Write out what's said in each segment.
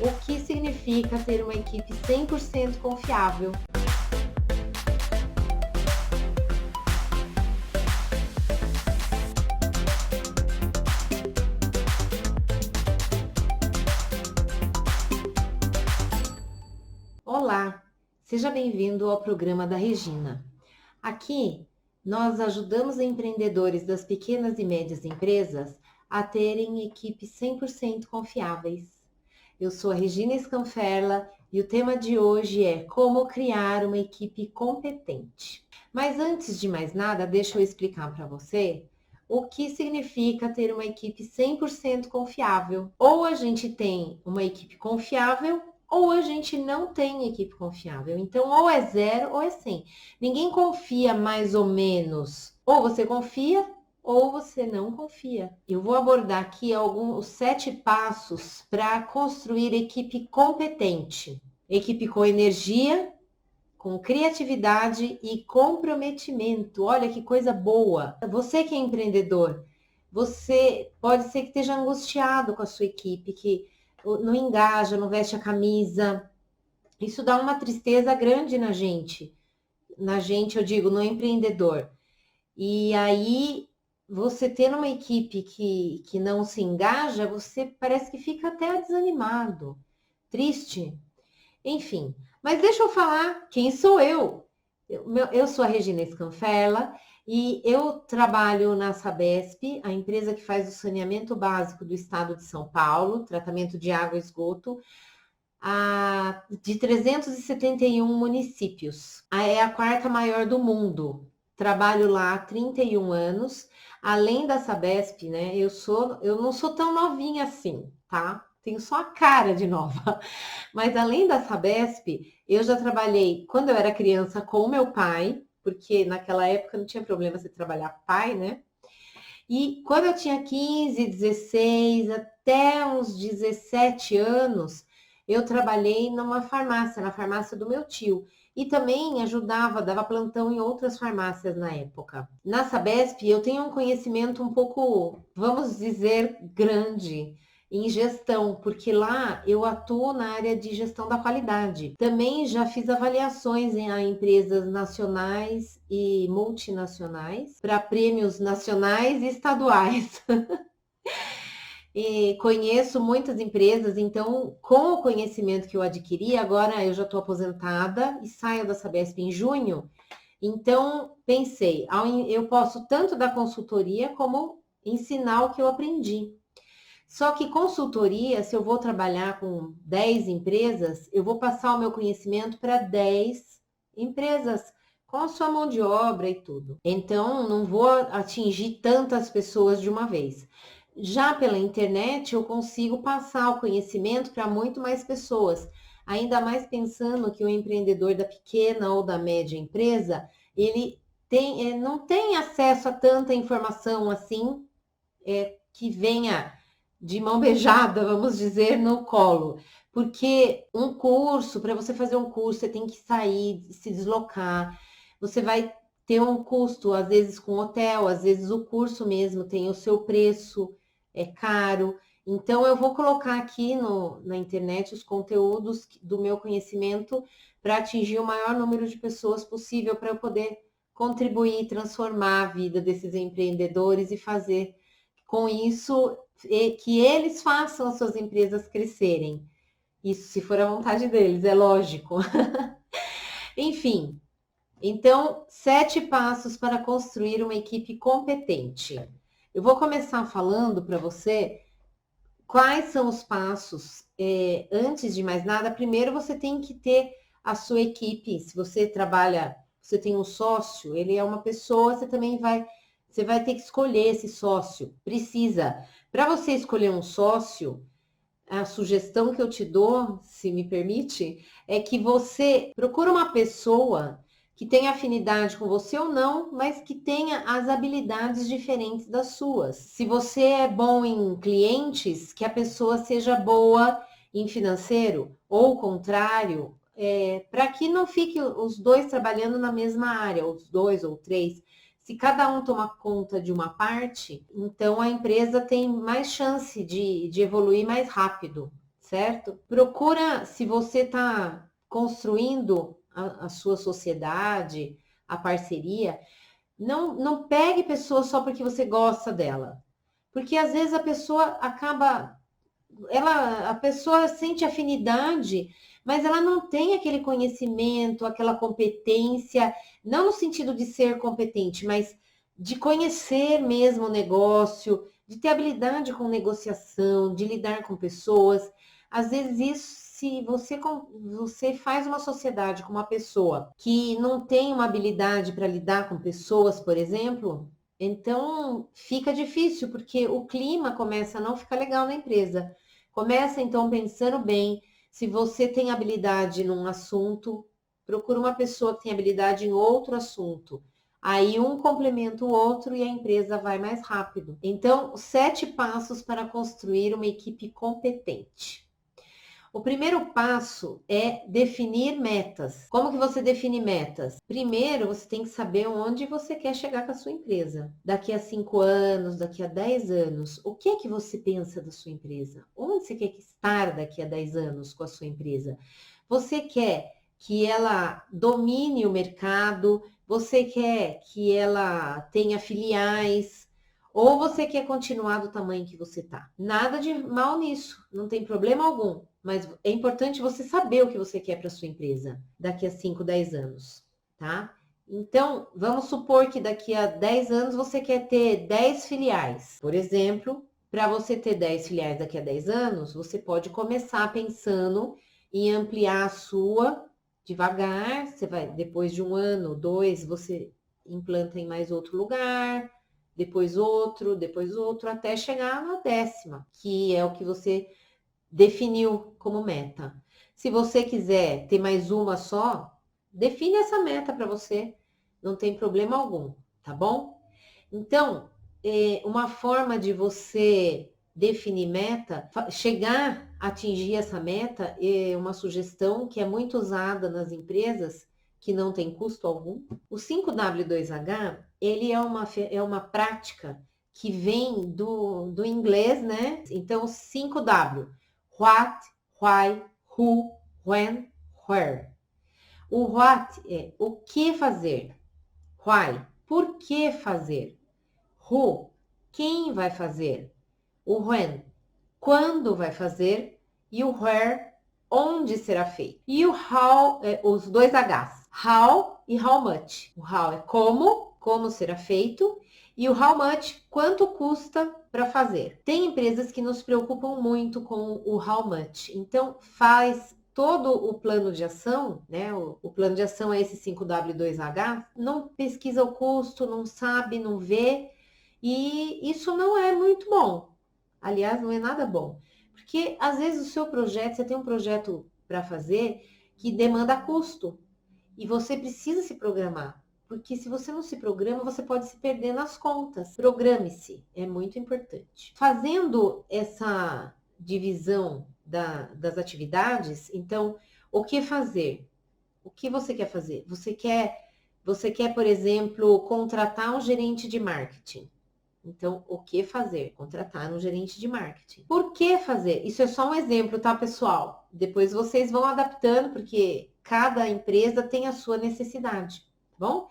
O que significa ter uma equipe 100% confiável? Olá, seja bem-vindo ao programa da Regina. Aqui, nós ajudamos empreendedores das pequenas e médias empresas a terem equipes 100% confiáveis. Eu sou a Regina Scanferla e o tema de hoje é como criar uma equipe competente. Mas antes de mais nada, deixa eu explicar para você o que significa ter uma equipe 100% confiável. Ou a gente tem uma equipe confiável, ou a gente não tem equipe confiável. Então, ou é 0 ou é 100. Ninguém confia mais ou menos. Ou você confia ou você não confia. Eu vou abordar aqui os 7 passos para construir equipe competente. Equipe com energia, com criatividade e comprometimento. Olha que coisa boa. Você que é empreendedor, você pode ser que esteja angustiado com a sua equipe, que não engaja, não veste a camisa. Isso dá uma tristeza grande na gente. Na gente, eu digo, no empreendedor. E aí, você tendo uma equipe que não se engaja, você parece que fica até desanimado, triste. Enfim, mas deixa eu falar quem sou eu. Eu sou a Regina Scanfella e eu trabalho na Sabesp, a empresa que faz o saneamento básico do estado de São Paulo, tratamento de água e esgoto, de 371 municípios. É a quarta maior do mundo. Trabalho lá há 31 anos. Além da Sabesp, né? Eu não sou tão novinha assim, tá? Tenho só a cara de nova. Mas além da Sabesp, eu já trabalhei quando eu era criança com o meu pai, porque naquela época não tinha problema você trabalhar com pai, né? E quando eu tinha 15, 16, até uns 17 anos, eu trabalhei numa farmácia, na farmácia do meu tio. E também ajudava, dava plantão em outras farmácias na época. Na Sabesp, eu tenho um conhecimento um pouco, vamos dizer, grande em gestão, porque lá eu atuo na área de gestão da qualidade. Também já fiz avaliações em empresas nacionais e multinacionais para prêmios nacionais e estaduais. E conheço muitas empresas, então, com o conhecimento que eu adquiri, agora eu já estou aposentada e saio da Sabesp em junho. Então, pensei, eu posso tanto dar consultoria como ensinar o que eu aprendi. Só que consultoria, se eu vou trabalhar com 10 empresas, eu vou passar o meu conhecimento para 10 empresas, com a sua mão de obra e tudo. Então, não vou atingir tantas pessoas de uma vez. Já pela internet, eu consigo passar o conhecimento para muito mais pessoas. Ainda mais pensando que o empreendedor da pequena ou da média empresa, ele não tem acesso a tanta informação assim, que venha de mão beijada, vamos dizer, no colo. Porque um curso, para você fazer um curso, você tem que sair, se deslocar. Você vai ter um custo, às vezes com hotel, às vezes o curso mesmo tem o seu preço, é caro. Então, eu vou colocar aqui na internet os conteúdos do meu conhecimento para atingir o maior número de pessoas possível, para eu poder contribuir, transformar a vida desses empreendedores e fazer com isso que eles façam as suas empresas crescerem. Isso se for a vontade deles, é lógico. Enfim, então, 7 passos para construir uma equipe competente. Eu vou começar falando para você quais são os passos. Antes de mais nada, primeiro você tem que ter a sua equipe. Se você trabalha, você tem um sócio, ele é uma pessoa, você vai ter que escolher esse sócio. Precisa. Para você escolher um sócio, a sugestão que eu te dou, se me permite, é que você procure uma pessoa que tenha afinidade com você ou não, mas que tenha as habilidades diferentes das suas. Se você é bom em clientes, que a pessoa seja boa em financeiro, ou o contrário, para que não fique os dois trabalhando na mesma área, os dois ou três. Se cada um tomar conta de uma parte, então a empresa tem mais chance de evoluir mais rápido, certo? Procura, se você está construindo a sua sociedade, a parceria, não pegue pessoas só porque você gosta dela. Porque às vezes a pessoa acaba, a pessoa sente afinidade, mas ela não tem aquele conhecimento, aquela competência, não no sentido de ser competente, mas de conhecer mesmo o negócio, de ter habilidade com negociação, de lidar com pessoas. Às vezes isso, se você faz uma sociedade com uma pessoa que não tem uma habilidade para lidar com pessoas, por exemplo, então fica difícil, porque o clima começa a não ficar legal na empresa. Começa então pensando bem, se você tem habilidade num assunto, procura uma pessoa que tem habilidade em outro assunto. Aí um complementa o outro e a empresa vai mais rápido. Então, 7 passos para construir uma equipe competente. O primeiro passo é definir metas. Como que você define metas? Primeiro, você tem que saber onde você quer chegar com a sua empresa. Daqui a 5 anos, daqui a 10 anos, o que é que você pensa da sua empresa? Onde você quer estar daqui a 10 anos com a sua empresa? Você quer que ela domine o mercado? Você quer que ela tenha filiais? Ou você quer continuar do tamanho que você está? Nada de mal nisso, não tem problema algum. Mas é importante você saber o que você quer para sua empresa daqui a 5, 10 anos, tá? Então, vamos supor que daqui a 10 anos você quer ter 10 filiais. Por exemplo, para você ter 10 filiais daqui a 10 anos, você pode começar pensando em ampliar a sua devagar. Você vai, depois de 1 ano, 2, você implanta em mais outro lugar, depois outro, até chegar na 10ª, que é o que você definiu como meta. Se você quiser ter mais uma só, define essa meta para você, não tem problema algum, tá bom? Então, uma forma de você definir meta, chegar a atingir essa meta, é uma sugestão que é muito usada nas empresas, que não tem custo algum. O 5W2H, ele é uma prática que vem do inglês, né? Então, 5W. What, why, who, when, where. O what é o que fazer. Why, por que fazer. Who, quem vai fazer. O when, quando vai fazer. E o where, onde será feito. E o how, os 2 Hs. How e how much. O how é como será feito. E o how much, quanto custa para fazer. Tem empresas que nos preocupam muito com o how much. Então, faz todo o plano de ação, né? O plano de ação é esse 5W2H. Não pesquisa o custo, não sabe, não vê. E isso não é muito bom. Aliás, não é nada bom. Porque, às vezes, o seu projeto, você tem um projeto para fazer que demanda custo. E você precisa se programar. Porque se você não se programa, você pode se perder nas contas. Programe-se, é muito importante. Fazendo essa divisão das atividades, então, o que fazer? O que você quer fazer? Você quer, por exemplo, contratar um gerente de marketing. Então, o que fazer? Contratar um gerente de marketing. Por que fazer? Isso é só um exemplo, tá, pessoal? Depois vocês vão adaptando, porque cada empresa tem a sua necessidade, tá bom?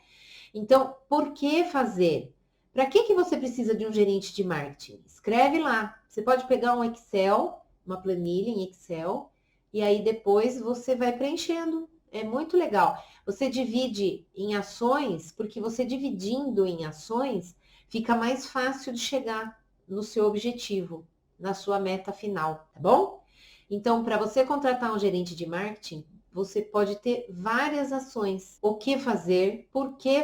Então, por que fazer? Para que você precisa de um gerente de marketing? Escreve lá. Você pode pegar um Excel, uma planilha em Excel, e aí depois você vai preenchendo. É muito legal. Você divide em ações, porque você dividindo em ações, fica mais fácil de chegar no seu objetivo, na sua meta final, tá bom? Então, para você contratar um gerente de marketing, você pode ter várias ações. O que fazer, por que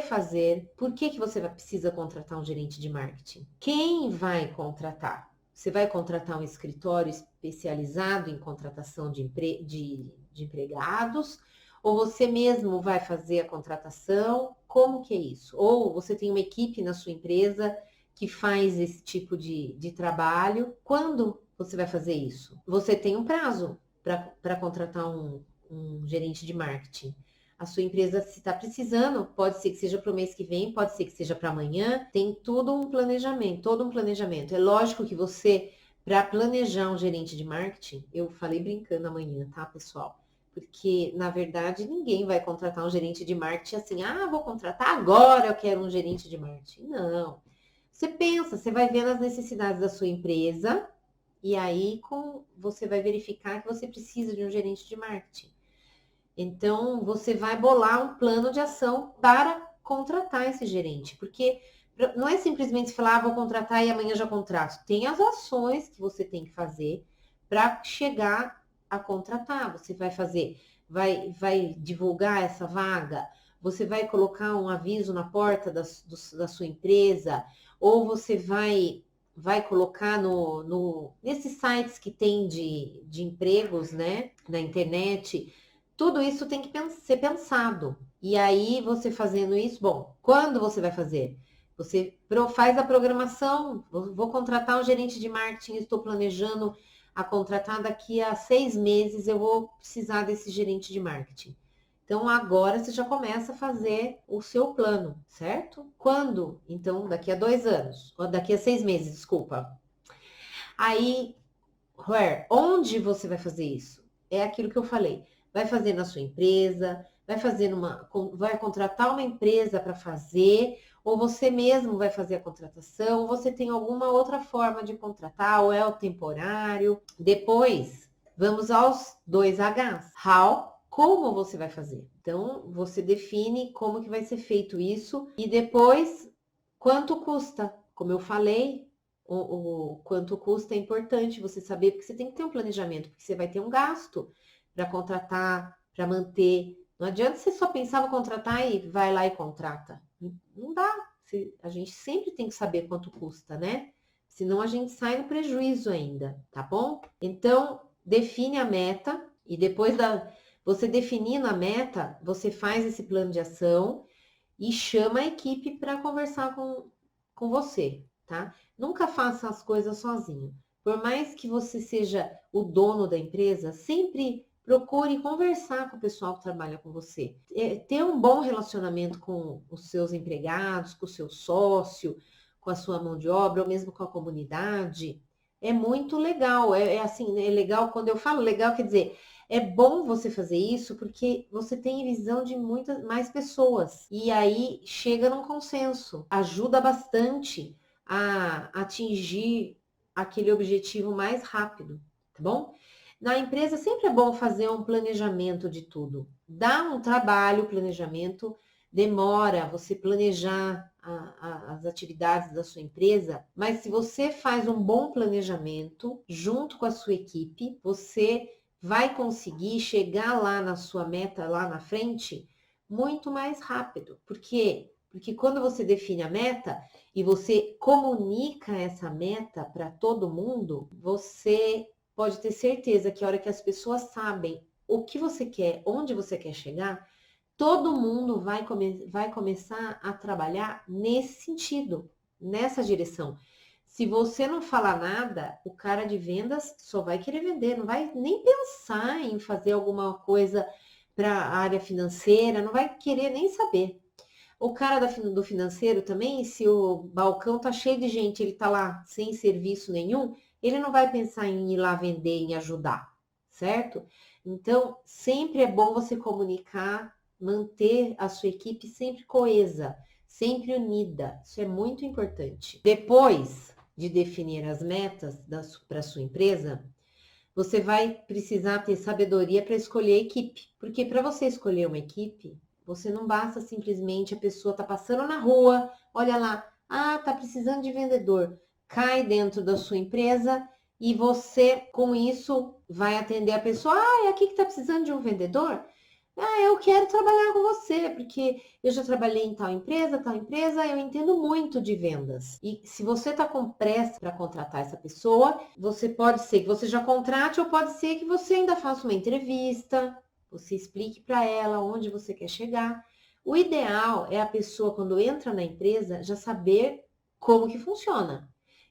você precisa contratar um gerente de marketing? Quem vai contratar? Você vai contratar um escritório especializado em contratação de empregados? Ou você mesmo vai fazer a contratação? Como que é isso? Ou você tem uma equipe na sua empresa que faz esse tipo de trabalho? Quando você vai fazer isso? Você tem um prazo para contratar um gerente de marketing. A sua empresa, se está precisando, pode ser que seja para o mês que vem, pode ser que seja para amanhã. Tem todo um planejamento. É lógico que você para planejar um gerente de marketing, eu falei brincando amanhã, tá, pessoal? Porque, na verdade, ninguém vai contratar um gerente de marketing assim, vou contratar agora, eu quero um gerente de marketing. Não. Você pensa, você vai vendo as necessidades da sua empresa e aí você vai verificar que você precisa de um gerente de marketing. Então, você vai bolar um plano de ação para contratar esse gerente, porque não é simplesmente falar, vou contratar e amanhã já contrato. Tem as ações que você tem que fazer para chegar a contratar. Você vai fazer, vai divulgar essa vaga, você vai colocar um aviso na porta da sua empresa, ou você vai colocar nesses sites que tem de empregos, né, na internet. Tudo isso tem que ser pensado. E aí, você fazendo isso, bom, quando você vai fazer? Você faz a programação, vou contratar um gerente de marketing, estou planejando a contratar daqui a 6 meses, eu vou precisar desse gerente de marketing. Então, agora você já começa a fazer o seu plano, certo? Quando? Então, daqui a 2 anos, ou daqui a 6 meses, desculpa. Aí, onde você vai fazer isso? É aquilo que eu falei. Vai fazer na sua empresa, vai contratar uma empresa para fazer, ou você mesmo vai fazer a contratação, ou você tem alguma outra forma de contratar, ou é o temporário. Depois, vamos aos 2 Hs. How, como você vai fazer? Então, você define como que vai ser feito isso e depois, quanto custa? Como eu falei, o quanto custa é importante você saber, porque você tem que ter um planejamento, porque você vai ter um gasto para contratar, para manter. Não adianta você só pensar, vou contratar e vai lá e contrata. Não dá. A gente sempre tem que saber quanto custa, né? Senão a gente sai no prejuízo ainda, tá bom? Então, define a meta e depois você definindo a meta, você faz esse plano de ação e chama a equipe para conversar com você, tá? Nunca faça as coisas sozinho. Por mais que você seja o dono da empresa, sempre procure conversar com o pessoal que trabalha com você. Ter um bom relacionamento com os seus empregados, com o seu sócio, com a sua mão de obra, ou mesmo com a comunidade, é muito legal. É assim, é legal, quando eu falo legal, quer dizer, é bom você fazer isso porque você tem visão de muitas mais pessoas. E aí chega num consenso. Ajuda bastante a atingir aquele objetivo mais rápido, tá bom? Na empresa sempre é bom fazer um planejamento de tudo. Dá um trabalho, o planejamento demora você planejar as atividades da sua empresa, mas se você faz um bom planejamento junto com a sua equipe, você vai conseguir chegar lá na sua meta, lá na frente, muito mais rápido. Por quê? Porque quando você define a meta e você comunica essa meta para todo mundo, você pode ter certeza que a hora que as pessoas sabem o que você quer, onde você quer chegar, todo mundo vai começar a trabalhar nesse sentido, nessa direção. Se você não falar nada, o cara de vendas só vai querer vender, não vai nem pensar em fazer alguma coisa para a área financeira, não vai querer nem saber. O cara do financeiro também, se o balcão tá cheio de gente, ele tá lá sem serviço nenhum, ele não vai pensar em ir lá vender, em ajudar, certo? Então, sempre é bom você comunicar, manter a sua equipe sempre coesa, sempre unida. Isso é muito importante. Depois de definir as metas para sua empresa, você vai precisar ter sabedoria para escolher a equipe. Porque para você escolher uma equipe, você não basta simplesmente a pessoa tá passando na rua, olha lá, tá precisando de vendedor. Cai dentro da sua empresa e você, com isso, vai atender a pessoa. É aqui que tá precisando de um vendedor? Eu quero trabalhar com você, porque eu já trabalhei em tal empresa, eu entendo muito de vendas. E se você está com pressa para contratar essa pessoa, você pode ser que você já contrate ou pode ser que você ainda faça uma entrevista, você explique para ela onde você quer chegar. O ideal é a pessoa, quando entra na empresa, já saber como que funciona.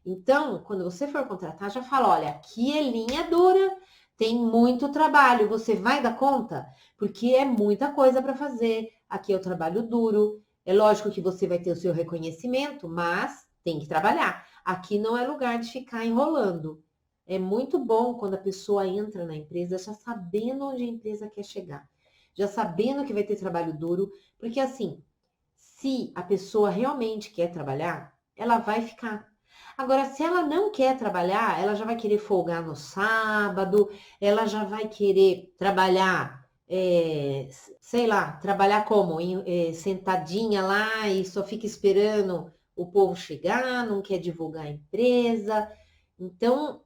Então, quando você for contratar, já fala, olha, aqui é linha dura, tem muito trabalho, você vai dar conta? Porque é muita coisa para fazer. Aqui é o trabalho duro. É lógico que você vai ter o seu reconhecimento, mas tem que trabalhar. Aqui não é lugar de ficar enrolando. É muito bom quando a pessoa entra na empresa já sabendo onde a empresa quer chegar, já sabendo que vai ter trabalho duro, porque assim, se a pessoa realmente quer trabalhar, ela vai ficar. Agora, se ela não quer trabalhar, ela já vai querer folgar no sábado, ela já vai querer trabalhar, sei lá, trabalhar como? Sentadinha lá e só fica esperando o povo chegar, não quer divulgar a empresa. Então,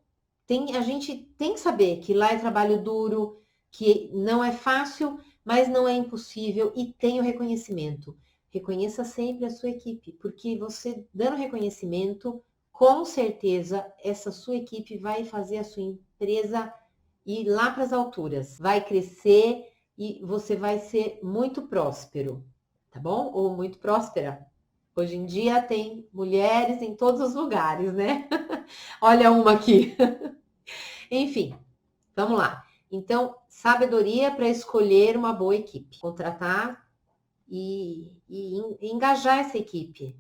a gente tem que saber que lá é trabalho duro, que não é fácil, mas não é impossível e tem o reconhecimento. Reconheça sempre a sua equipe, porque você dando reconhecimento, com certeza essa sua equipe vai fazer a sua empresa ir lá para as alturas, vai crescer e você vai ser muito próspero, tá bom? Ou muito próspera. Hoje em dia tem mulheres em todos os lugares, né? Olha uma aqui. Enfim, vamos lá. Então, sabedoria para escolher uma boa equipe, contratar e engajar essa equipe.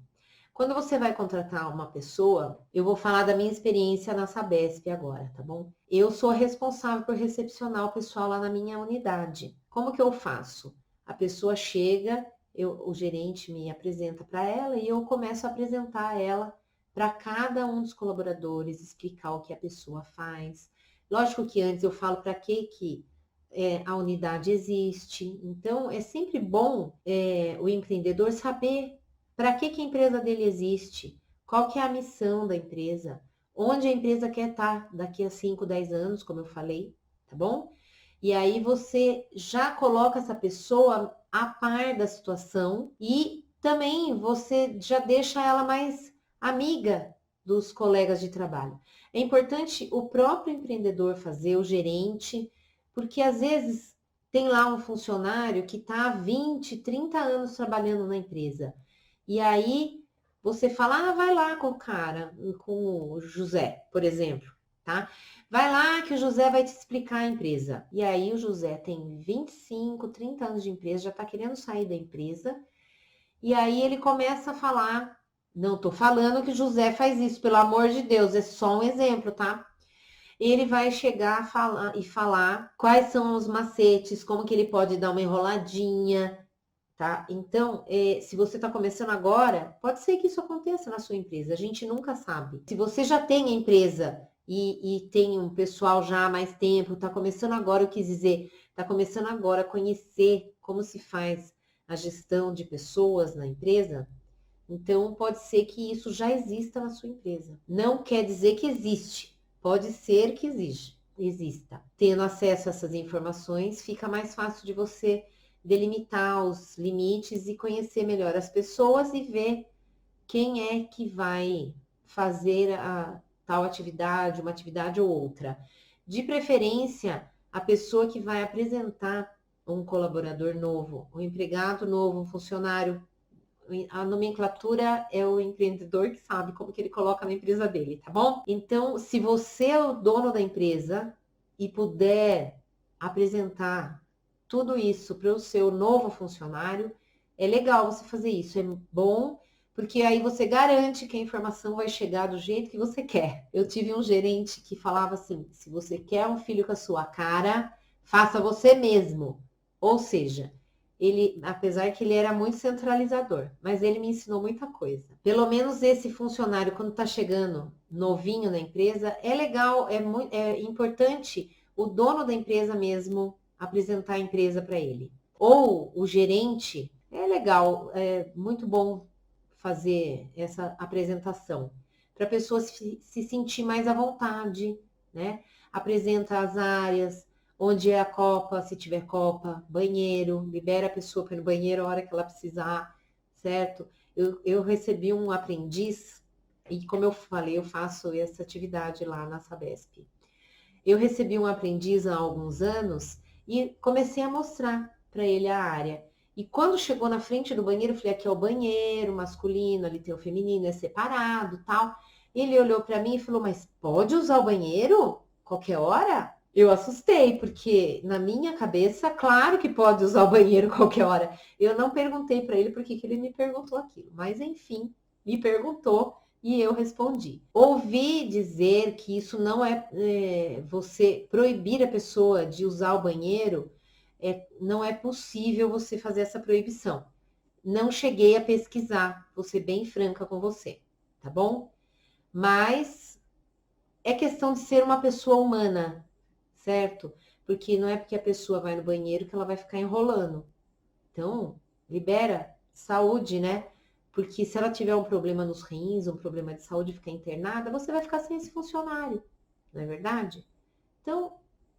Quando você vai contratar uma pessoa, eu vou falar da minha experiência na Sabesp agora, tá bom? Eu sou responsável por recepcionar o pessoal lá na minha unidade. Como que eu faço? A pessoa chega, o gerente me apresenta para ela e eu começo a apresentar ela para cada um dos colaboradores, explicar o que a pessoa faz. Lógico que antes eu falo para que a unidade existe. Então, é sempre bom o empreendedor saber para que a empresa dele existe, qual que é a missão da empresa, onde a empresa quer estar daqui a 5, 10 anos, como eu falei, tá bom? E aí você já coloca essa pessoa a par da situação e também você já deixa ela mais amiga dos colegas de trabalho. É importante o próprio empreendedor fazer, o gerente, porque às vezes tem lá um funcionário que está há 20, 30 anos trabalhando na empresa. E aí você fala, vai lá com o cara, com o José, por exemplo, tá? Vai lá que o José vai te explicar a empresa. E aí o José tem 25, 30 anos de empresa, já está querendo sair da empresa. E aí ele começa a falar, não estou falando que o José faz isso, pelo amor de Deus, é só um exemplo, tá? Ele vai chegar a falar quais são os macetes, como que ele pode dar uma enroladinha, tá? Então, se você está começando agora, pode ser que isso aconteça na sua empresa, a gente nunca sabe. Se você já tem a empresa e tem um pessoal já há mais tempo, está começando agora, eu quis dizer, está começando agora a conhecer como se faz a gestão de pessoas na empresa, então pode ser que isso já exista na sua empresa. Não quer dizer que existe, pode ser que exista. Tendo acesso a essas informações, fica mais fácil de você delimitar os limites e conhecer melhor as pessoas e ver quem é que vai fazer a tal atividade, uma atividade ou outra. De preferência, a pessoa que vai apresentar um colaborador novo, um empregado novo, um funcionário. A nomenclatura é o empreendedor que sabe como que ele coloca na empresa dele, tá bom? Então, se você é o dono da empresa e puder apresentar tudo isso para o seu novo funcionário, é legal você fazer isso, é bom, porque aí você garante que a informação vai chegar do jeito que você quer. Eu tive um gerente que falava assim: se você quer um filho com a sua cara, faça você mesmo. Ou seja, ele, apesar que ele era muito centralizador, mas ele me ensinou muita coisa. Pelo menos esse funcionário, quando está chegando novinho na empresa, é legal, é importante o dono da empresa mesmo apresentar a empresa para ele. Ou o gerente, é legal, é muito bom fazer essa apresentação, para a pessoa se sentir mais à vontade, né? Apresenta as áreas, onde é a copa, se tiver copa, banheiro, libera a pessoa para ir no banheiro a hora que ela precisar, certo? Eu recebi um aprendiz, e como eu falei, eu faço essa atividade lá na Sabesp. Eu recebi um aprendiz há alguns anos e comecei a mostrar para ele a área. E quando chegou na frente do banheiro, eu falei, aqui é o banheiro masculino, ali tem o feminino, é separado, tal. Ele olhou para mim e falou, mas pode usar o banheiro qualquer hora? Eu assustei, porque na minha cabeça, claro que pode usar o banheiro qualquer hora. Eu não perguntei para ele por que ele me perguntou aquilo, mas enfim, me perguntou E eu respondi. Ouvi dizer que isso não você proibir a pessoa de usar o banheiro, não é possível você fazer essa proibição. Não cheguei a pesquisar, vou ser bem franca com você, tá bom? Mas é questão de ser uma pessoa humana, certo? Porque não é porque a pessoa vai no banheiro que ela vai ficar enrolando. Então, libera saúde, né? Porque se ela tiver um problema nos rins, um problema de saúde, ficar internada, você vai ficar sem esse funcionário, não é verdade? Então,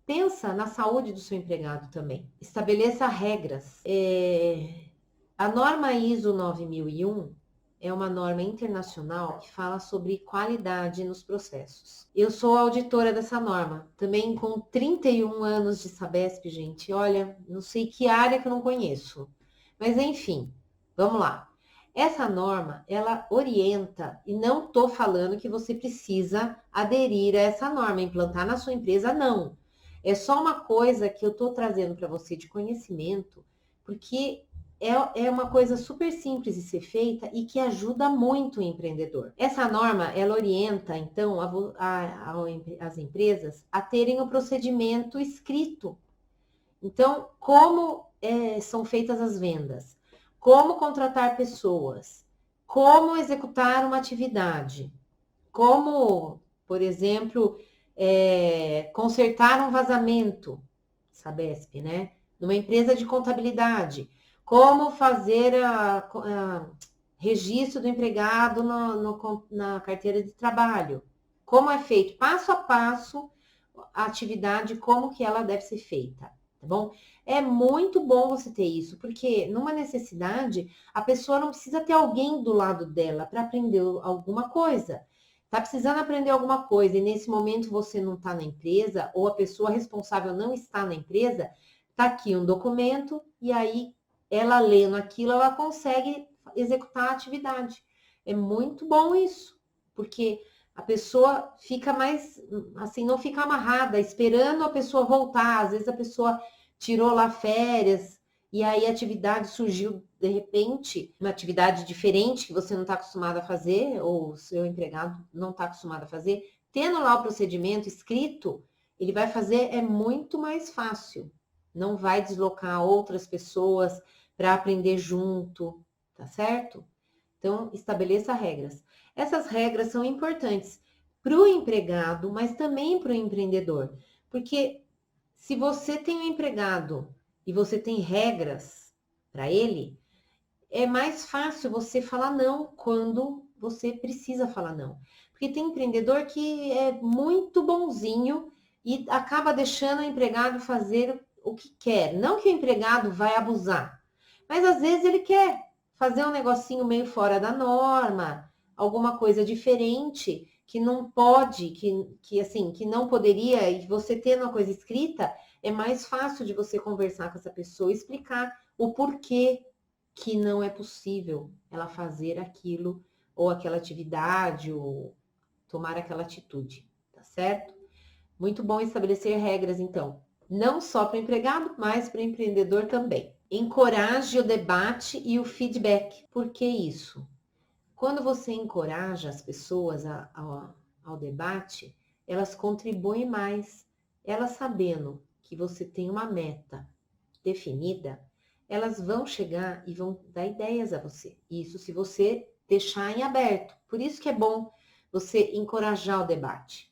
pensa na saúde do seu empregado também. Estabeleça regras. A norma ISO 9001 é uma norma internacional que fala sobre qualidade nos processos. Eu sou auditora dessa norma, também com 31 anos de Sabesp, gente. Olha, não sei que área que eu não conheço. Mas enfim, vamos lá. Essa norma, ela orienta, e não estou falando que você precisa aderir a essa norma, implantar na sua empresa, não. É só uma coisa que eu estou trazendo para você de conhecimento, porque é uma coisa super simples de ser feita e que ajuda muito o empreendedor. Essa norma, ela orienta, então, as empresas a terem o procedimento escrito. Então, como são feitas as vendas? Como contratar pessoas? Como executar uma atividade? Como, por exemplo, consertar um vazamento, Sabesp, né? Numa empresa de contabilidade. Como fazer registro do empregado na carteira de trabalho. Como é feito passo a passo a atividade, como que ela deve ser feita, tá bom? É muito bom você ter isso, porque numa necessidade, a pessoa não precisa ter alguém do lado dela para aprender alguma coisa. Tá precisando aprender alguma coisa e nesse momento você não está na empresa ou a pessoa responsável não está na empresa, tá aqui um documento e aí ela lendo aquilo, ela consegue executar a atividade. É muito bom isso, porque a pessoa fica mais, assim, não fica amarrada, esperando a pessoa voltar. Às vezes a pessoa tirou lá férias e aí a atividade surgiu de repente, uma atividade diferente que você não está acostumado a fazer, ou o seu empregado não está acostumado a fazer. Tendo lá o procedimento escrito, ele vai fazer, é muito mais fácil. Não vai deslocar outras pessoas para aprender junto, tá certo? Então, estabeleça regras. Essas regras são importantes para o empregado, mas também para o empreendedor. Porque se você tem um empregado e você tem regras para ele, é mais fácil você falar não quando você precisa falar não. Porque tem empreendedor que é muito bonzinho e acaba deixando o empregado fazer o que quer. Não que o empregado vai abusar, mas às vezes ele quer fazer um negocinho meio fora da norma, alguma coisa diferente que não pode, que assim, que não poderia, e você tendo uma coisa escrita, é mais fácil de você conversar com essa pessoa, explicar o porquê que não é possível ela fazer aquilo, ou aquela atividade, ou tomar aquela atitude, tá certo? Muito bom estabelecer regras, então, não só para o empregado, mas para o empreendedor também. Encoraje o debate e o feedback. Por que isso? Quando você encoraja as pessoas ao debate, elas contribuem mais. Elas sabendo que você tem uma meta definida, elas vão chegar e vão dar ideias a você. Isso se você deixar em aberto. Por isso que é bom você encorajar o debate.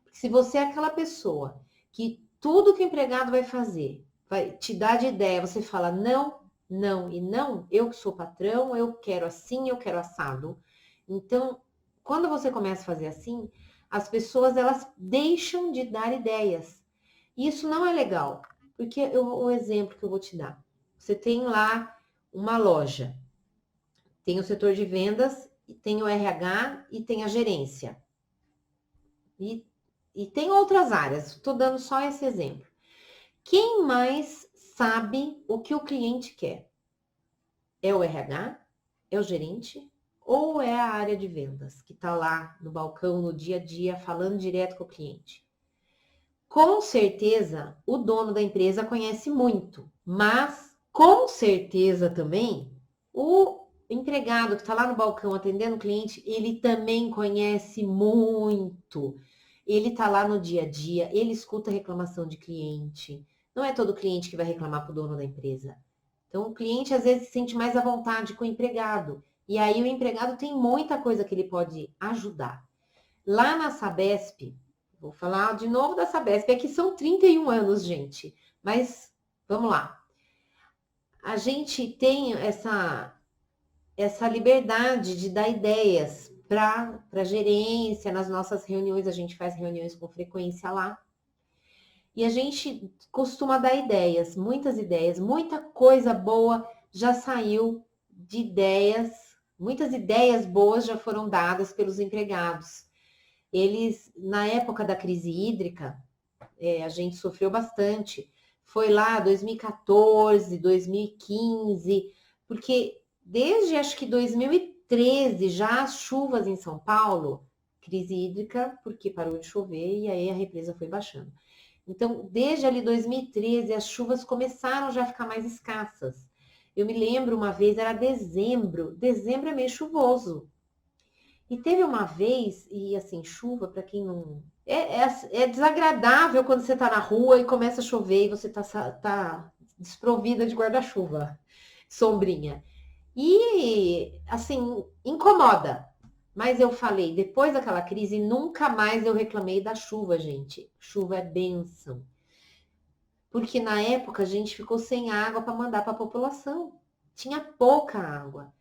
Porque se você é aquela pessoa que tudo que o empregado vai fazer, vai te dar de ideia, você fala não, não e não, eu que sou patrão, eu quero assim, eu quero assado. Então, quando você começa a fazer assim, as pessoas elas deixam de dar ideias. E isso não é legal. Porque o exemplo que eu vou te dar. Você tem lá uma loja, tem o setor de vendas, tem o RH e tem a gerência. E tem outras áreas, estou dando só esse exemplo. Quem mais sabe o que o cliente quer? É o RH? É o gerente? Ou é a área de vendas, que está lá no balcão, no dia a dia, falando direto com o cliente? Com certeza, o dono da empresa conhece muito, mas com certeza também empregado que está lá no balcão atendendo o cliente, ele também conhece muito. Ele está lá no dia a dia, ele escuta reclamação de cliente. Não é todo cliente que vai reclamar para o dono da empresa. Então, o cliente às vezes se sente mais à vontade com o empregado. E aí o empregado tem muita coisa que ele pode ajudar. Lá na Sabesp, vou falar de novo da Sabesp, é que são 31 anos, gente. Mas vamos lá. A gente tem essa liberdade de dar ideias para a gerência, nas nossas reuniões, a gente faz reuniões com frequência lá. E a gente costuma dar ideias, muita coisa boa já saiu de ideias, muitas ideias boas já foram dadas pelos empregados. Eles, na época da crise hídrica, a gente sofreu bastante. Foi lá 2014, 2015, porque desde acho que 2013 já as chuvas em São Paulo, crise hídrica, porque parou de chover e aí a represa foi baixando. Então, desde ali 2013, as chuvas começaram já a ficar mais escassas. Eu me lembro uma vez, era dezembro é meio chuvoso. E teve uma vez, e assim, chuva, para quem não. É desagradável quando você tá na rua e começa a chover e você tá desprovida de guarda-chuva, sombrinha. E, assim, incomoda. Mas eu falei, depois daquela crise, nunca mais eu reclamei da chuva, gente. Chuva é bênção. Porque na época a gente ficou sem água para mandar para a população. Tinha pouca água.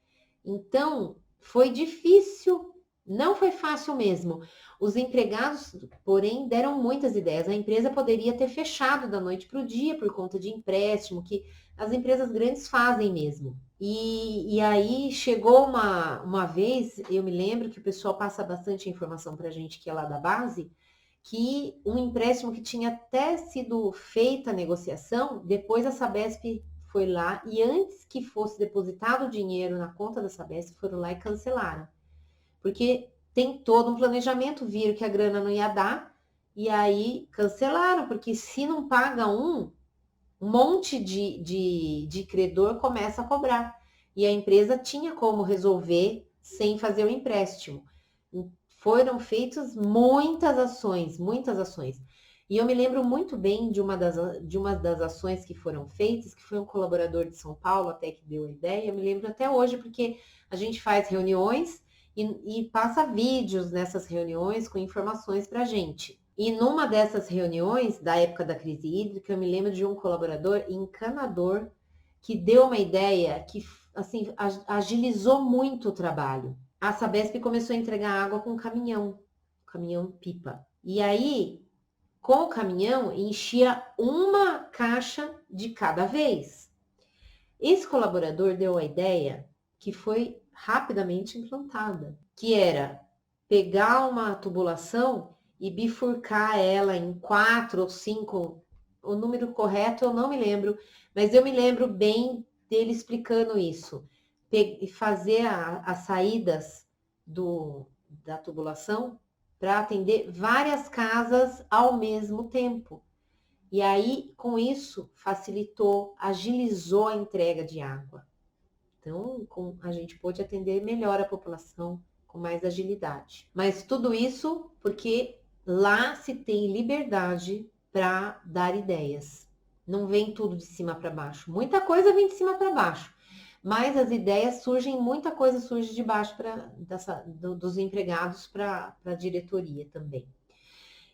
Então, foi difícil, não foi fácil mesmo. Os empregados, porém, deram muitas ideias. A empresa poderia ter fechado da noite para o dia por conta de empréstimo, que as empresas grandes fazem mesmo. E aí chegou uma vez, eu me lembro que o pessoal passa bastante informação para a gente que é lá da base, que um empréstimo que tinha até sido feita a negociação, depois a Sabesp foi lá e antes que fosse depositado o dinheiro na conta da Sabesp, foram lá e cancelaram. Porque tem todo um planejamento, viram que a grana não ia dar e aí cancelaram, porque se não paga um monte de credor começa a cobrar. E a empresa tinha como resolver sem fazer o empréstimo. Foram feitas muitas ações, muitas ações. E eu me lembro muito bem de uma das ações que foram feitas, que foi um colaborador de São Paulo até que deu a ideia. Eu me lembro até hoje, porque a gente faz reuniões e passa vídeos nessas reuniões com informações para a gente. E numa dessas reuniões, da época da crise hídrica, eu me lembro de um colaborador encanador que deu uma ideia que assim agilizou muito o trabalho. A Sabesp começou a entregar água com caminhão pipa. E aí, com o caminhão, enchia uma caixa de cada vez. Esse colaborador deu a ideia que foi rapidamente implantada, que era pegar uma tubulação e bifurcar ela em 4 ou 5, o número correto eu não me lembro, mas eu me lembro bem dele explicando isso. E fazer as saídas da tubulação para atender várias casas ao mesmo tempo. E aí, com isso, facilitou, agilizou a entrega de água. Então, a gente pôde atender melhor a população com mais agilidade. Mas tudo isso porque lá se tem liberdade para dar ideias. Não vem tudo de cima para baixo. Muita coisa vem de cima para baixo. Mas as ideias surgem, muita coisa surge de baixo dos empregados para a diretoria também.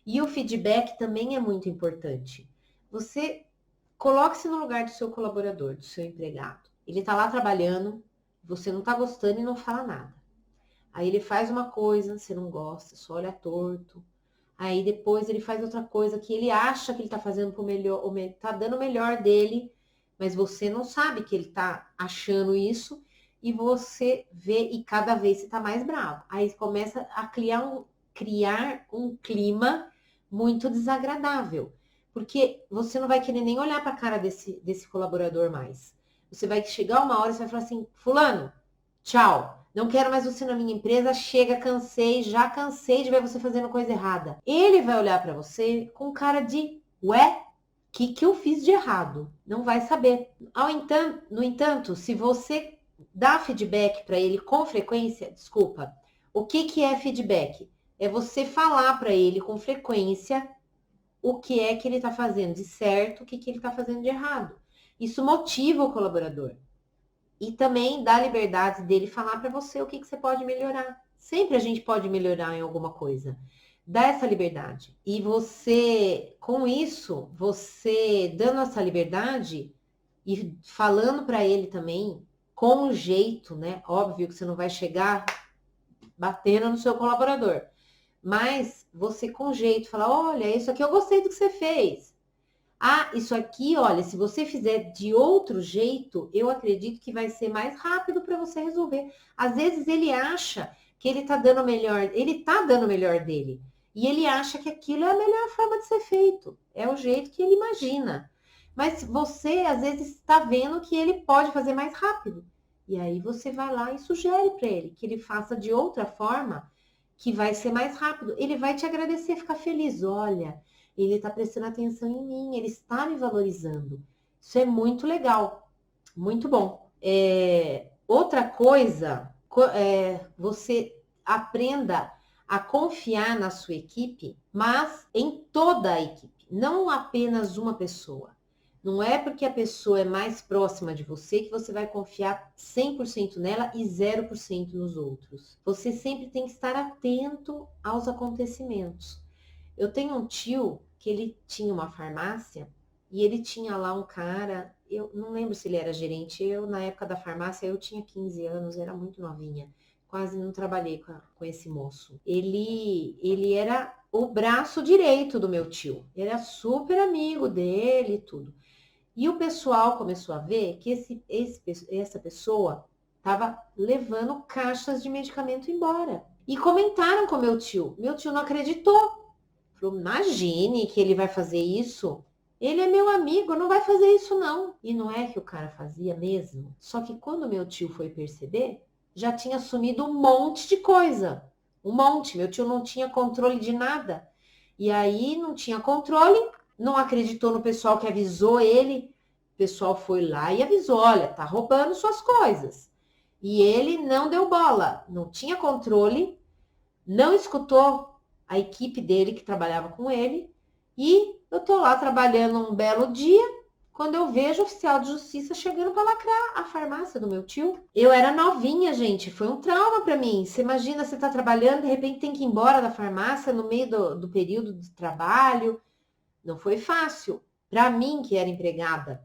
E o feedback também é muito importante. Você coloque-se no lugar do seu colaborador, do seu empregado. Ele está lá trabalhando, você não está gostando e não fala nada. Aí ele faz uma coisa, você não gosta, só olha torto. Aí depois ele faz outra coisa que ele acha que ele está fazendo pro melhor, está dando o melhor dele, mas você não sabe que ele está achando isso e você vê e cada vez você está mais bravo. Aí começa a criar um clima muito desagradável, porque você não vai querer nem olhar para a cara desse colaborador mais. Você vai chegar uma hora e você vai falar assim, fulano, tchau. Não quero mais você na minha empresa, chega, já cansei de ver você fazendo coisa errada. Ele vai olhar para você com cara de, ué, o que eu fiz de errado? Não vai saber. No entanto, se você Dá feedback para ele com frequência. Desculpa. O que é feedback? É você falar para ele com frequência o que é que ele está fazendo de certo, o que ele está fazendo de errado. Isso motiva o colaborador. E também dá liberdade dele falar para você o que você pode melhorar. Sempre a gente pode melhorar em alguma coisa. Dá essa liberdade. E você, com isso, você dando essa liberdade e falando para ele também com jeito, né? Óbvio que você não vai chegar batendo no seu colaborador. Mas você com jeito, fala, olha, isso aqui eu gostei do que você fez. Ah, isso aqui, olha, se você fizer de outro jeito, eu acredito que vai ser mais rápido para você resolver. Às vezes ele acha que ele tá dando o melhor, ele tá dando o melhor dele. E ele acha que aquilo é a melhor forma de ser feito. É o jeito que ele imagina. Mas você, às vezes, está vendo que ele pode fazer mais rápido. E aí você vai lá e sugere para ele que ele faça de outra forma, que vai ser mais rápido. Ele vai te agradecer, ficar feliz. Olha, ele está prestando atenção em mim, ele está me valorizando. Isso é muito legal, muito bom. Outra coisa, você aprenda a confiar na sua equipe, mas em toda a equipe, não apenas uma pessoa. Não é porque a pessoa é mais próxima de você que você vai confiar 100% nela e 0% nos outros. Você sempre tem que estar atento aos acontecimentos. Eu tenho um tio que ele tinha uma farmácia e ele tinha lá um cara, eu não lembro se ele era gerente, na época da farmácia eu tinha 15 anos, era muito novinha, quase não trabalhei com esse moço. Ele era o braço direito do meu tio, era super amigo dele e tudo. E o pessoal começou a ver que essa pessoa estava levando caixas de medicamento embora. E comentaram com meu tio. Meu tio não acreditou. Falou, imagine que ele vai fazer isso. Ele é meu amigo, não vai fazer isso não. E não é que o cara fazia mesmo. Só que quando meu tio foi perceber, já tinha sumido um monte de coisa. Um monte. Meu tio não tinha controle de nada. E aí não tinha controle, não acreditou no pessoal que avisou ele. O pessoal foi lá e avisou, olha, tá roubando suas coisas. E ele não deu bola, não tinha controle, não escutou a equipe dele que trabalhava com ele. E eu tô lá trabalhando um belo dia, quando eu vejo o oficial de justiça chegando para lacrar a farmácia do meu tio. Eu era novinha, gente, foi um trauma para mim. Você imagina, você tá trabalhando, de repente tem que ir embora da farmácia no meio do período de trabalho. Não foi fácil. Para mim, que era empregada,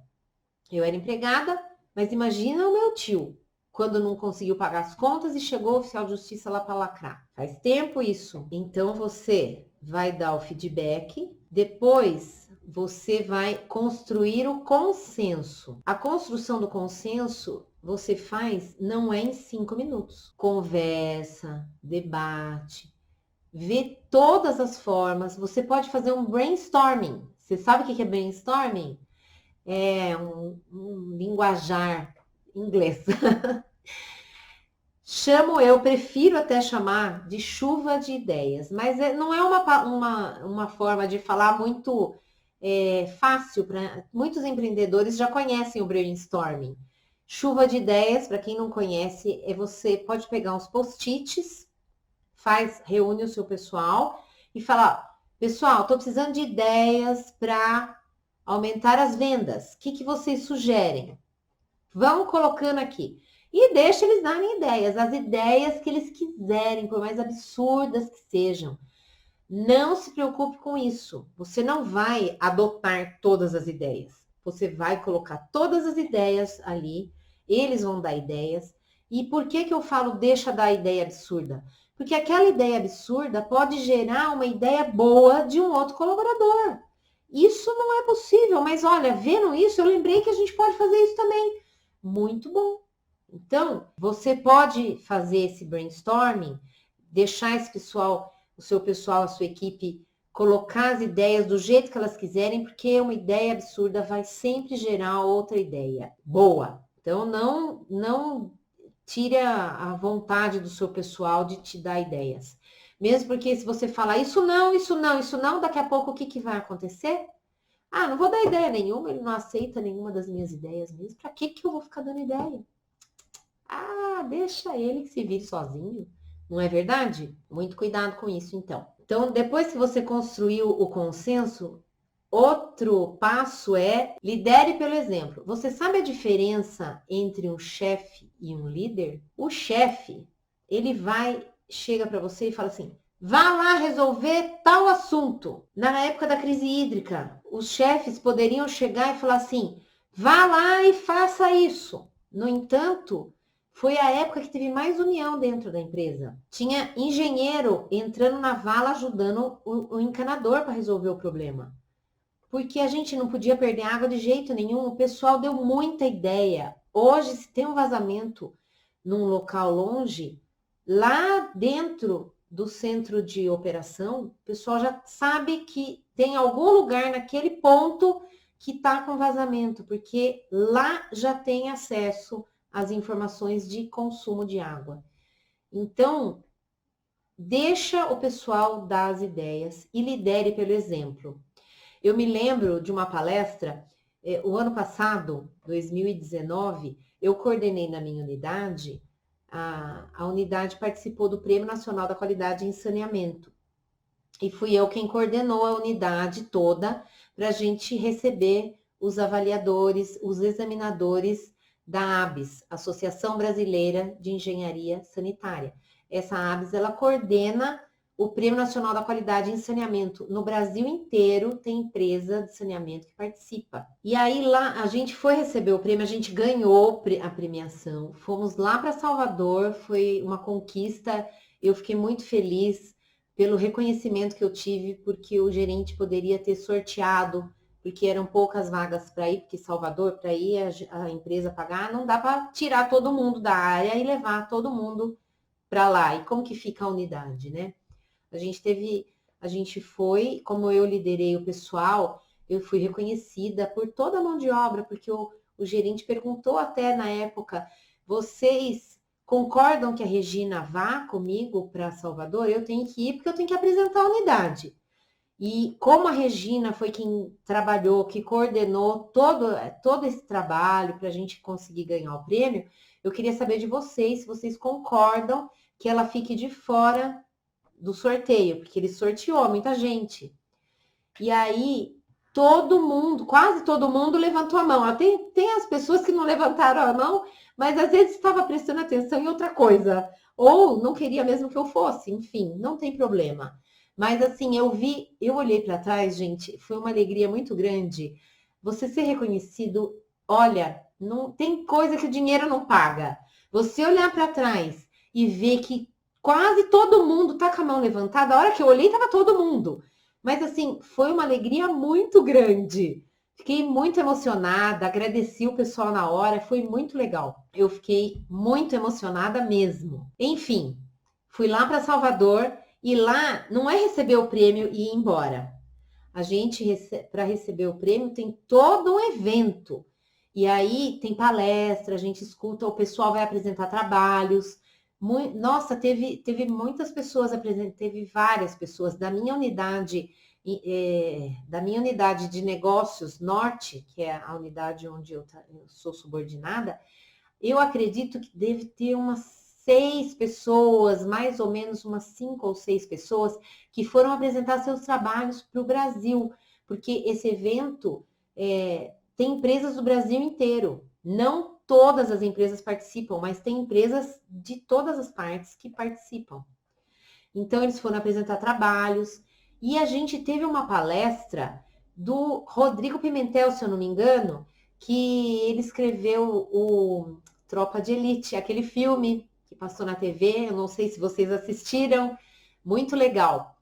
eu era empregada, mas imagina o meu tio, quando não conseguiu pagar as contas e chegou o oficial de justiça lá para lacrar. Faz tempo isso. Então você vai dar o feedback, depois você vai construir o consenso. A construção do consenso você faz não é em 5 minutos. Conversa, debate, vê todas as formas. Você pode fazer um brainstorming. Você sabe o que é brainstorming? É um linguajar inglês. Eu prefiro até chamar de chuva de ideias, mas não é uma forma de falar muito fácil para muitos empreendedores já conhecem o brainstorming. Chuva de ideias, para quem não conhece, você pode pegar uns post-its, reúne o seu pessoal e fala, pessoal, estou precisando de ideias para aumentar as vendas. O que vocês sugerem? Vão colocando aqui. E deixa eles darem ideias, as ideias que eles quiserem, por mais absurdas que sejam. Não se preocupe com isso. Você não vai adotar todas as ideias. Você vai colocar todas as ideias ali, eles vão dar ideias. E por que eu falo deixa dar ideia absurda? Porque aquela ideia absurda pode gerar uma ideia boa de um outro colaborador. Isso não é possível, mas olha, vendo isso, eu lembrei que a gente pode fazer isso também. Muito bom. Então, você pode fazer esse brainstorming, deixar o seu pessoal, a sua equipe, colocar as ideias do jeito que elas quiserem, porque uma ideia absurda vai sempre gerar outra ideia boa. Então, não tire a vontade do seu pessoal de te dar ideias. Mesmo porque se você falar isso não, isso não, isso não, daqui a pouco o que vai acontecer? Ah, não vou dar ideia nenhuma, ele não aceita nenhuma das minhas ideias mesmo. Para que eu vou ficar dando ideia? Ah, deixa ele que se vire sozinho. Não é verdade? Muito cuidado com isso, então. Então, depois que você construiu o consenso, outro passo é lidere pelo exemplo. Você sabe a diferença entre um chefe e um líder? O chefe, ele chega para você e fala assim: vá lá resolver tal assunto. Na época da crise hídrica, os chefes poderiam chegar e falar assim: vá lá e faça isso. No entanto, foi a época que teve mais união dentro da empresa. Tinha engenheiro entrando na vala ajudando o encanador para resolver o problema. Porque a gente não podia perder água de jeito nenhum. O pessoal deu muita ideia. Hoje, se tem um vazamento num local longe, lá dentro do centro de operação, o pessoal já sabe que tem algum lugar naquele ponto que está com vazamento, porque lá já tem acesso às informações de consumo de água. Então, deixa o pessoal dar as ideias e lidere pelo exemplo. Eu me lembro de uma palestra, o ano passado, 2019, eu coordenei na minha unidade, a unidade participou do Prêmio Nacional da Qualidade em Saneamento. E fui eu quem coordenou a unidade toda para a gente receber os avaliadores, os examinadores da ABS, Associação Brasileira de Engenharia Sanitária. Essa ABS, ela coordena o Prêmio Nacional da Qualidade em Saneamento. No Brasil inteiro tem empresa de saneamento que participa. E aí lá a gente foi receber o prêmio, a gente ganhou a premiação. Fomos lá para Salvador, foi uma conquista. Eu fiquei muito feliz pelo reconhecimento que eu tive, porque o gerente poderia ter sorteado, porque eram poucas vagas para ir, porque Salvador, para ir a empresa pagar, não dá para tirar todo mundo da área e levar todo mundo para lá. E como que fica a unidade, né? A gente foi, como eu liderei o pessoal, eu fui reconhecida por toda a mão de obra, porque o gerente perguntou até na época, vocês concordam que a Regina vá comigo para Salvador? Eu tenho que ir porque eu tenho que apresentar a unidade. E como a Regina foi quem trabalhou, que coordenou todo esse trabalho para a gente conseguir ganhar o prêmio, eu queria saber de vocês, se vocês concordam que ela fique de fora do sorteio, porque ele sorteou muita gente. E aí, todo mundo, quase todo mundo levantou a mão. Tem as pessoas que não levantaram a mão, mas às vezes estava prestando atenção em outra coisa. Ou não queria mesmo que eu fosse, enfim, não tem problema. Mas assim, eu olhei para trás, gente, foi uma alegria muito grande. Você ser reconhecido, olha, não tem coisa que o dinheiro não paga. Você olhar para trás e ver que quase todo mundo tá com a mão levantada. A hora que eu olhei, tava todo mundo. Mas assim, foi uma alegria muito grande. Fiquei muito emocionada, agradeci o pessoal na hora, foi muito legal. Eu fiquei muito emocionada mesmo. Enfim, fui lá para Salvador e lá não é receber o prêmio e ir embora. A gente, para receber o prêmio, tem todo um evento. E aí tem palestra, a gente escuta, o pessoal vai apresentar trabalhos. Nossa, teve muitas pessoas apresentando, teve várias pessoas da minha unidade de negócios norte, que é a unidade onde eu sou subordinada. Eu acredito que deve ter umas 6 pessoas, mais ou menos umas 5 ou 6 pessoas, que foram apresentar seus trabalhos para o Brasil, porque esse evento tem empresas do Brasil inteiro. Não todas as empresas participam, mas tem empresas de todas as partes que participam. Então, eles foram apresentar trabalhos e a gente teve uma palestra do Rodrigo Pimentel, se eu não me engano, que ele escreveu o Tropa de Elite, aquele filme que passou na TV, eu não sei se vocês assistiram, muito legal.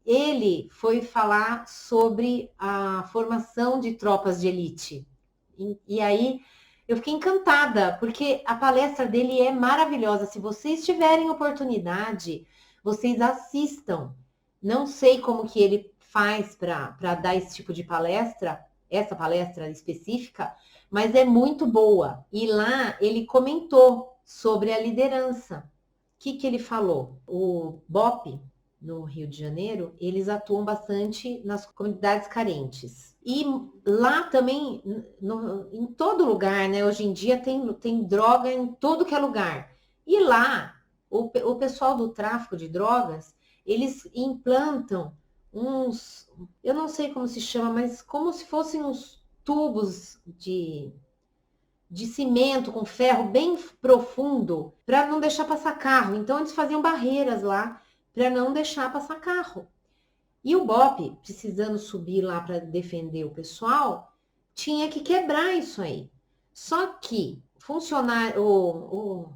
Ele foi falar sobre a formação de tropas de elite. E aí eu fiquei encantada, porque a palestra dele é maravilhosa. Se vocês tiverem oportunidade, vocês assistam. Não sei como que ele faz para dar esse tipo de palestra, essa palestra específica, mas é muito boa. E lá ele comentou sobre a liderança. O que ele falou? O BOP, no Rio de Janeiro, eles atuam bastante nas comunidades carentes. E lá também, em todo lugar, né? Hoje em dia tem droga em todo que é lugar. E lá, o pessoal do tráfico de drogas, eles implantam eu não sei como se chama, mas como se fossem uns tubos de cimento com ferro bem profundo para não deixar passar carro. Então eles faziam barreiras lá para não deixar passar carro. E o BOPE, precisando subir lá para defender o pessoal, tinha que quebrar isso aí. Só que funcionário,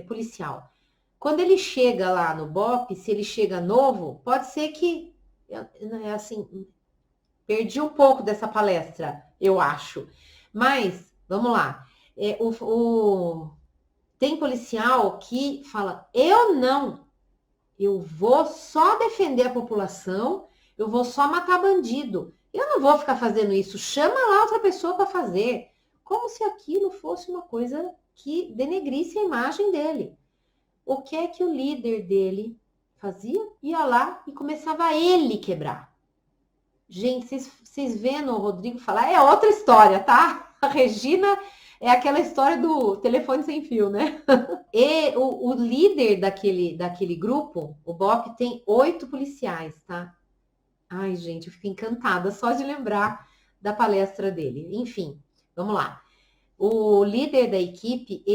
policial, quando ele chega lá no BOPE, se ele chega novo, pode ser que assim, perdi um pouco dessa palestra, eu acho. Mas, vamos lá. Tem policial que fala, eu vou só defender a população, eu vou só matar bandido. Eu não vou ficar fazendo isso. Chama lá outra pessoa para fazer. Como se aquilo fosse uma coisa que denegrisse a imagem dele. O que é que o líder dele fazia? Ia lá e começava ele quebrar. Gente, vocês vendo o Rodrigo falar, é outra história, tá? A Regina é aquela história do telefone sem fio, né? E o líder daquele grupo, o BOPE, tem 8 policiais, tá? Ai, gente, eu fico encantada só de lembrar da palestra dele. Enfim, vamos lá. O líder da equipe,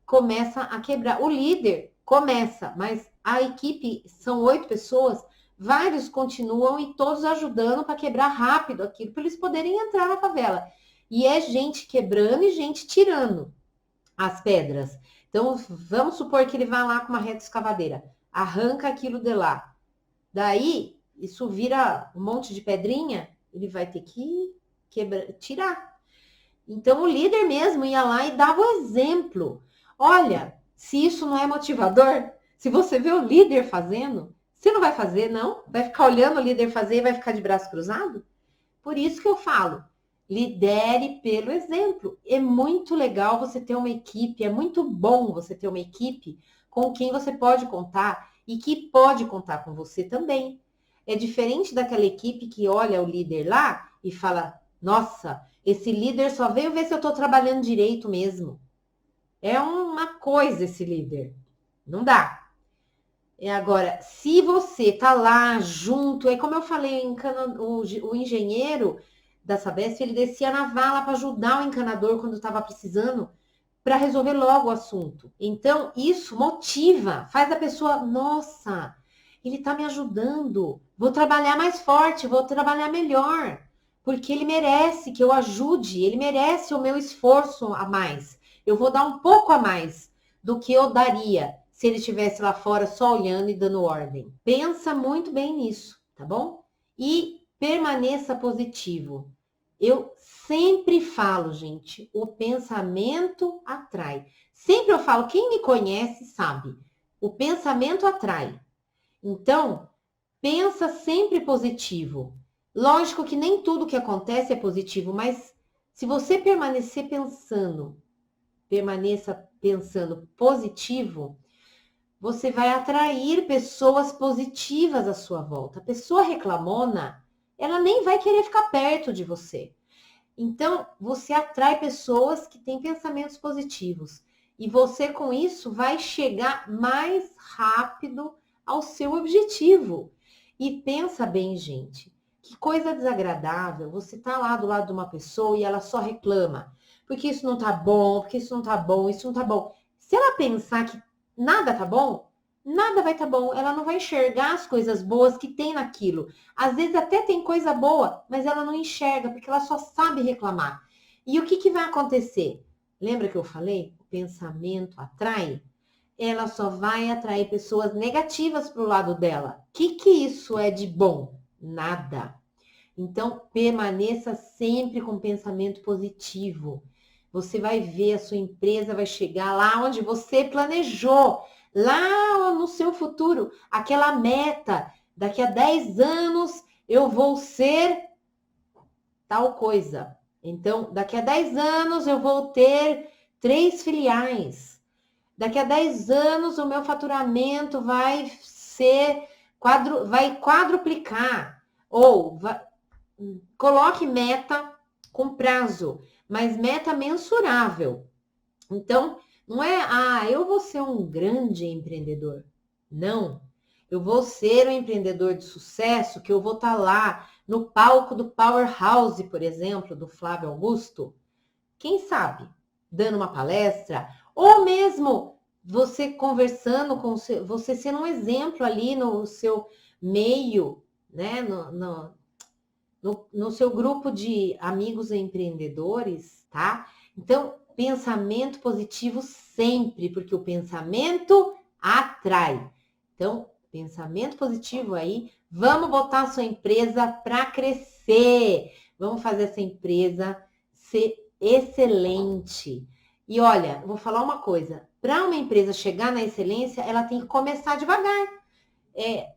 começa a quebrar. O líder começa, mas a equipe são 8 pessoas, vários continuam e todos ajudando para quebrar rápido aquilo, para eles poderem entrar na favela. E é gente quebrando e gente tirando as pedras. Então, vamos supor que ele vai lá com uma reta escavadeira, arranca aquilo de lá. Daí, isso vira um monte de pedrinha, ele vai ter que tirar. Então, o líder mesmo ia lá e dava o exemplo. Olha, se isso não é motivador, se você vê o líder fazendo, você não vai fazer, não? Vai ficar olhando o líder fazer e vai ficar de braço cruzado? Por isso que eu falo, lidere pelo exemplo. É muito legal você ter uma equipe, é muito bom você ter uma equipe com quem você pode contar e que pode contar com você também. É diferente daquela equipe que olha o líder lá e fala, nossa, esse líder só veio ver se eu estou trabalhando direito mesmo. É uma coisa esse líder. Não dá. Agora, se você tá lá junto, é como eu falei, o engenheiro da Sabesp, ele descia na vala para ajudar o encanador quando estava precisando, para resolver logo o assunto. Então, isso motiva, faz a pessoa, nossa, ele está me ajudando, vou trabalhar mais forte, vou trabalhar melhor, porque ele merece que eu ajude, ele merece o meu esforço a mais. Eu vou dar um pouco a mais do que eu daria se ele estivesse lá fora só olhando e dando ordem. Pensa muito bem nisso, tá bom? E permaneça positivo. Eu sempre falo, gente, o pensamento atrai. Sempre eu falo, quem me conhece sabe, o pensamento atrai. Então, pensa sempre positivo. Lógico que nem tudo que acontece é positivo, mas se você permaneça pensando positivo, você vai atrair pessoas positivas à sua volta. A pessoa reclamona, ela nem vai querer ficar perto de você. Então, você atrai pessoas que têm pensamentos positivos. E você, com isso, vai chegar mais rápido ao seu objetivo. E pensa bem, gente, que coisa desagradável você tá lá do lado de uma pessoa e ela só reclama. Porque isso não tá bom, porque isso não tá bom, isso não tá bom. Se ela pensar que nada tá bom, nada vai tá bom. Ela não vai enxergar as coisas boas que tem naquilo. Às vezes até tem coisa boa, mas ela não enxerga, porque ela só sabe reclamar. E o que vai acontecer? Lembra que eu falei? O pensamento atrai? Ela só vai atrair pessoas negativas para o lado dela. O que isso é de bom? Nada. Então, permaneça sempre com pensamento positivo. Você vai ver, a sua empresa vai chegar lá onde você planejou, lá no seu futuro, aquela meta, daqui a 10 anos eu vou ser tal coisa. Então, daqui a 10 anos eu vou ter 3 filiais. Daqui a 10 anos o meu faturamento vai vai quadruplicar. Coloque meta com prazo, mas meta mensurável. Então, não é, eu vou ser um grande empreendedor. Não. Eu vou ser um empreendedor de sucesso, que eu vou estar lá no palco do Powerhouse, por exemplo, do Flávio Augusto. Quem sabe, dando uma palestra, ou mesmo você conversando com você sendo um exemplo ali no seu meio, né? No seu grupo de amigos empreendedores, tá? Então, pensamento positivo sempre, porque o pensamento atrai. Então, pensamento positivo aí, vamos botar a sua empresa para crescer. Vamos fazer essa empresa ser excelente. E olha, vou falar uma coisa, para uma empresa chegar na excelência, ela tem que começar devagar. É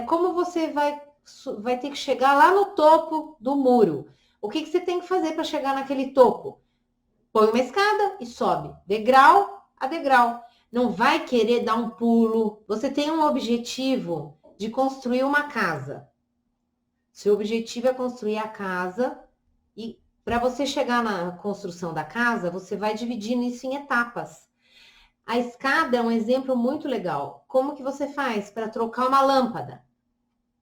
como você vai ter que chegar lá no topo do muro. O que você tem que fazer para chegar naquele topo? Põe uma escada e sobe, degrau a degrau. Não vai querer dar um pulo. Você tem um objetivo de construir uma casa. Seu objetivo é construir a casa e para você chegar na construção da casa, você vai dividindo isso em etapas. A escada é um exemplo muito legal. Como que você faz para trocar uma lâmpada?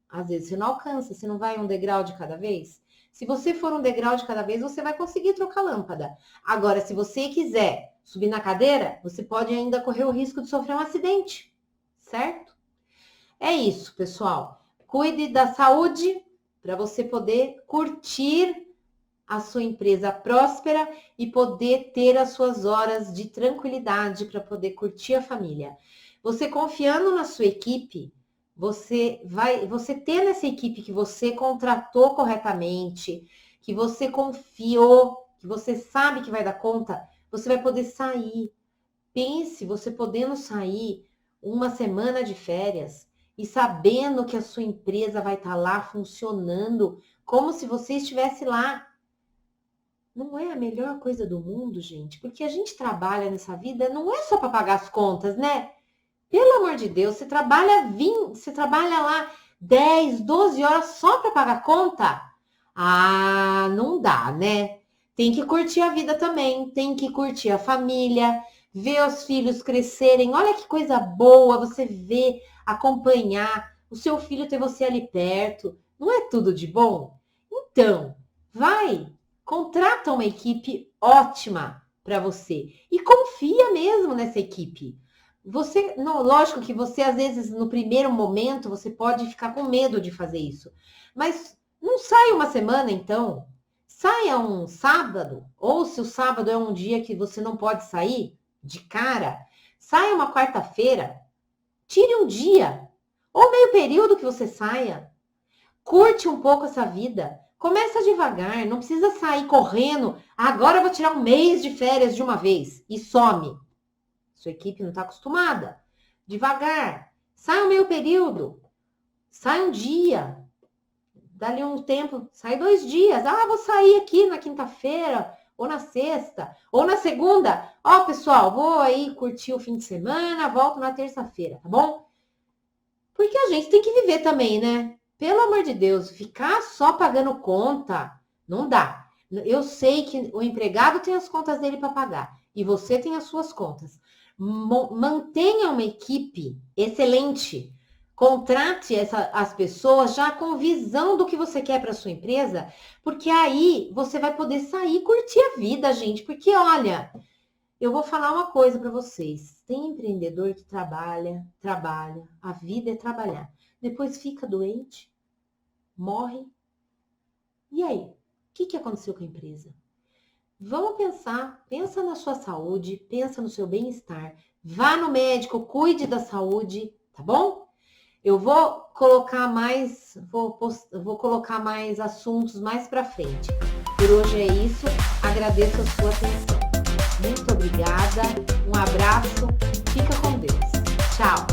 Às vezes você não alcança, você não vai um degrau de cada vez. Se você for um degrau de cada vez, você vai conseguir trocar a lâmpada. Agora, se você quiser subir na cadeira, você pode ainda correr o risco de sofrer um acidente, certo? É isso, pessoal. Cuide da saúde para você poder curtir a sua empresa próspera e poder ter as suas horas de tranquilidade para poder curtir a família. Você confiando na sua equipe, você ter nessa equipe que você contratou corretamente, que você confiou, que você sabe que vai dar conta, você vai poder sair. Pense você podendo sair uma semana de férias e sabendo que a sua empresa vai estar lá funcionando como se você estivesse lá. Não é a melhor coisa do mundo, gente, porque a gente trabalha nessa vida não é só para pagar as contas, né? Pelo amor de Deus, você trabalha lá 10, 12 horas só para pagar conta? Ah, não dá, né? Tem que curtir a vida também, tem que curtir a família, ver os filhos crescerem. Olha que coisa boa você ver, acompanhar, o seu filho ter você ali perto. Não é tudo de bom? Então, contrata uma equipe ótima para você e confia mesmo nessa equipe. Lógico que você, às vezes, no primeiro momento, você pode ficar com medo de fazer isso. Mas não saia uma semana, então. Saia um sábado. Ou se o sábado é um dia que você não pode sair de cara, saia uma quarta-feira. Tire um dia. Ou meio período que você saia. Curte um pouco essa vida. Começa devagar. Não precisa sair correndo. Agora eu vou tirar um mês de férias de uma vez. E some. Sua equipe não está acostumada. Devagar. Sai um meio período. Sai um dia. Dali um tempo. Sai 2 dias. Vou sair aqui na quinta-feira. Ou na sexta. Ou na segunda. Pessoal, vou aí curtir o fim de semana. Volto na terça-feira, tá bom? Porque a gente tem que viver também, né? Pelo amor de Deus. Ficar só pagando conta. Não dá. Eu sei que o empregado tem as contas dele para pagar. E você tem as suas contas. Mantenha uma equipe excelente. Contrate as pessoas já com visão do que você quer para sua empresa, porque aí você vai poder sair e curtir a vida, gente. Porque, olha, eu vou falar uma coisa para vocês. Tem empreendedor que trabalha, a vida é trabalhar. Depois fica doente, morre. E aí? O que aconteceu com a empresa? Vamos pensa na sua saúde, pensa no seu bem-estar. Vá no médico, cuide da saúde, tá bom? Eu vou colocar mais assuntos mais para frente. Por hoje é isso. Agradeço a sua atenção. Muito obrigada. Um abraço. Fica com Deus. Tchau.